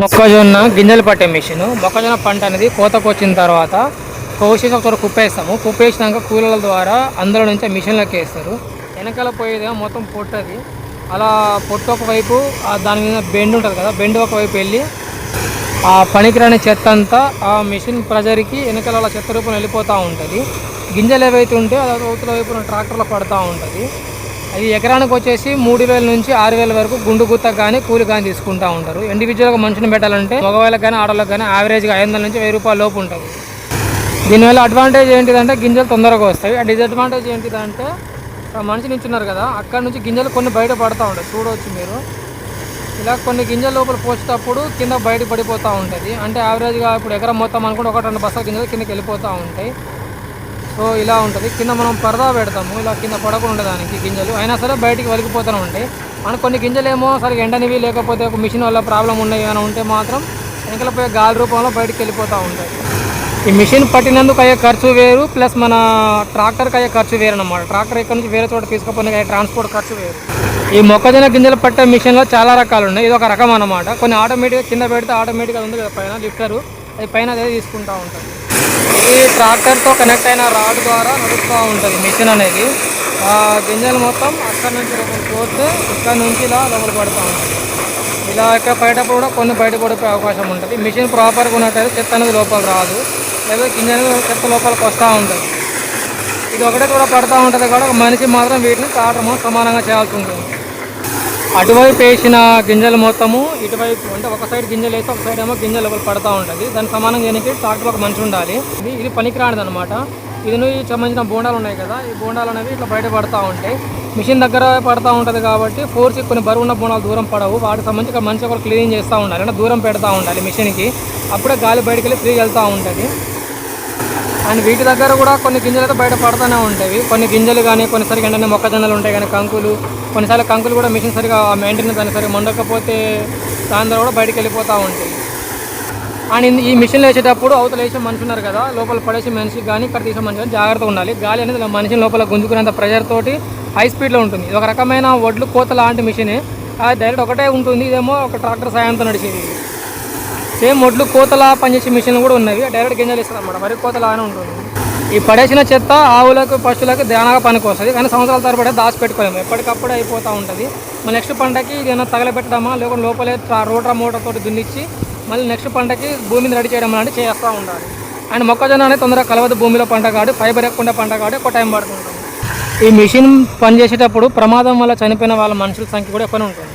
మొక్కజొన్న గింజలు పట్టే మిషన్. మొక్కజొన్న పంట అనేది కోతకు వచ్చిన తర్వాత కోసేసి ఒకసారి కుప్పేస్తాము. కుప్పేసినాక కూలీల ద్వారా అందులో నుంచి మిషన్లోకి వేస్తారు. వెనకాల పోయేదేమో మొత్తం పొట్టది. అలా పొట్టు ఒకవైపు దాని మీద బెండ్ ఉంటుంది కదా, బెండ్ ఒకవైపు వెళ్ళి ఆ పనికిరాని చెత్త అంతా ఆ మిషన్ ప్రెజర్కి వెనకాల అలా చెత్త రూపంలో వెళ్ళిపోతూ ఉంటుంది. గింజలు ఏవైతే ఉంటే అది అవతల వైపున ట్రాక్టర్లో పడుతూ ఉంటుంది. అది ఎకరానికి వచ్చేసి 3,000 నుంచి 6,000 వరకు గుండు గుత్త కానీ కూలి కానీ తీసుకుంటూ ఉంటారు. ఇండివిజువల్గా మనిషిని పెట్టాలంటే మగవాళ్ళకి కానీ ఆడవాళ్ళకి కానీ యావరేజ్గా 500 నుంచి 1000 రూపాయల లోపు ఉంటుంది. దీనివల్ల అడ్వాంటేజ్ ఏంటిదంటే గింజలు తొందరగా వస్తాయి. ఆ డిసడ్వాంటేజ్ ఏంటిదంటే మనిషి నించున్నారు కదా, అక్కడ నుంచి గింజలు కొన్ని బయట పడుతూ ఉంటాయి. చూడవచ్చు మీరు, ఇలా కొన్ని గింజల లోపల పోసేటప్పుడు కింద బయట పడిపోతూ ఉంటుంది. అంటే యావరేజ్గా ఇప్పుడు ఎకరం మొత్తం అనుకుంటే 1-2 బస్తాల గింజలు కిందకి వెళ్ళిపోతూ ఉంటాయి. సో ఇలా ఉంటుంది. కింద మనం పరదా పెడతాము, ఇలా కింద పడకుండా ఉండడానికి గింజలు అయినా సరే బయటికి వలికిపోతూనే ఉంటాయి. మనకు కొన్ని గింజలు ఏమో సరిగ్గా ఎండనివి లేకపోతే ఒక మిషన్ వల్ల ప్రాబ్లం ఉన్నాయి అని ఉంటే మాత్రం వెనకల పోయే గాలి రూపంలో బయటికి వెళ్ళిపోతూ ఉంటాయి. ఈ మిషన్ పట్టినందుకు అయ్యే ఖర్చు వేరు, ప్లస్ మన ట్రాక్టర్కి అయ్యే ఖర్చు వేరు అన్నమాట. ట్రాక్టర్ ఇక్కడ నుంచి వేరే చోట తీసుకుపోయిన అయ్యే ట్రాన్స్పోర్ట్ ఖర్చు వేరు. ఈ మొక్కజొన్న గింజలు పట్టే మిషన్లో చాలా రకాలు ఉన్నాయి. ఇది ఒక రకం అన్నమాట. కొన్ని ఆటోమేటిక్గా కింద పెడితే ఆటోమేటిక్గా ఉంది కదా పైన లిఫ్టరు, అది పైన అదే తీసుకుంటూ ఉంటుంది. ఇది ట్రాక్టర్తో కనెక్ట్ అయిన రాడ్ ద్వారా నడుస్తూ ఉంటుంది మిషన్ అనేది. ఆ గింజలు మొత్తం అక్కడి నుంచి లోపల పోతే ఇక్కడ నుంచి ఇలా లోపల పడుతూ ఉంటుంది. ఇలా ఇక్కడ పడేటప్పుడు కూడా కొన్ని బయట పడిపోయే అవకాశం ఉంటుంది. మిషన్ ప్రాపర్గా ఉన్నట్టయితే చెత్త అనేది లోపల రాదు, లేదా గింజలు చెత్త లోపలికి వస్తూ ఉంటుంది. ఇది ఒకటే కూడా పడుతూ ఉంటుంది కూడా మనిషి మాత్రం వీటిని కాటము సమానంగా చేయాల్సి ఉంటుంది. అటువైపు వేసిన గింజలు మొత్తము ఇటువైపు అంటే ఒక సైడ్ గింజలు వేసి ఒక సైడ్ ఏమో గింజలు లోపల పడుతూ ఉంటుంది. దాన్ని సమానం చేయడానికి ట్రాక్టర్ ఒక మనిషి ఉండాలి. ఇది పనికిరానిది అనమాట. ఇది సంబంధించిన బోండాలు ఉన్నాయి కదా, ఈ బోండాలు అనేవి ఇట్లా బయట పడుతూ ఉంటాయి. మిషన్ దగ్గర పడుతూ ఉంటుంది కాబట్టి ఫోర్స్ కొన్ని బరువున్న బోండాలు దూరం పడవు. వాటికి సంబంధించి మంచి ఒకరు క్లీన్ చేస్తూ ఉండాలి, అంటే దూరం పెడతా ఉండాలి మిషన్కి. అప్పుడే గాలి బయటకు వెళ్ళి ఫ్రీగా వెళ్తూ ఉంటుంది. అండ్ వీటి దగ్గర కూడా కొన్ని గింజలు అయితే బయట పడుతూనే ఉంటాయి. కొన్ని గింజలు కానీ కొన్ని సరిగా ఎండనే మొక్కజొన్నలు ఉంటాయి, కానీ కంకులు కొన్నిసార్లు కంకులు కూడా మిషన్ సరిగా మెయింటెనెన్స్ దాన్ని సరిగా మొండకపోతే దాని ద్వారా కూడా బయటకు వెళ్ళిపోతూ ఉంటాయి. అండ్ ఈ మిషన్లో వేసేటప్పుడు అవతల వేసే మనిషి ఉన్నారు కదా, లోపల పడేసే మనిషికి కానీ ఇక్కడ తీసే మనిషి కానీ జాగ్రత్తగా ఉండాలి. గాలి అనేది మనిషిని లోపల గుంజుకునేంత ప్రెషర్ తోటి హై స్పీడ్లో ఉంటుంది. ఇది ఒక రకమైన వడ్లు కోత లాంటి మిషనే. అది డైరెక్ట్ ఒకటే ఉంటుంది, ఇదేమో ఒక ట్రాక్టర్ సాయంతో నడిచేది. సేమ్ వడ్లు కోతలా పనిచేసే మిషన్లు కూడా ఉన్నవి, డైరెక్ట్ గింజలు ఇస్తుంది అన్నమాట. వరి కోతలానే ఉంటుంది. ఈ పడేసిన చెత్త ఆవులకు పశువులకు దానాగా పనికి వస్తుంది, కానీ సంవత్సరాల తరబడి దాచిపెట్టుకోలేము, ఎప్పటికప్పుడు అయిపోతూ ఉంటుంది. మళ్ళీ నెక్స్ట్ పంటకి ఏదైనా తగలబెట్టడమా లేకపోతే లోపలే రోటర్ మోటార్ తోటి దున్నిచ్చి మళ్ళీ నెక్స్ట్ పంటకి భూమిని రెడీ చేయడం లాంటివి చేస్తూ ఉండాలి. అండ్ మొక్కజొన్న అనేది తొందరగా కలవదు భూమిలో పంట కాదు, ఫైబర్ ఎక్కువ పంట కాదు, ఎక్కువ టైం పడుతుంటుంది. ఈ మిషన్ పనిచేసేటప్పుడు ప్రమాదం వల్ల చనిపోయిన వాళ్ళ మనుషుల సంఖ్య కూడా ఎక్కువనే ఉంటుంది.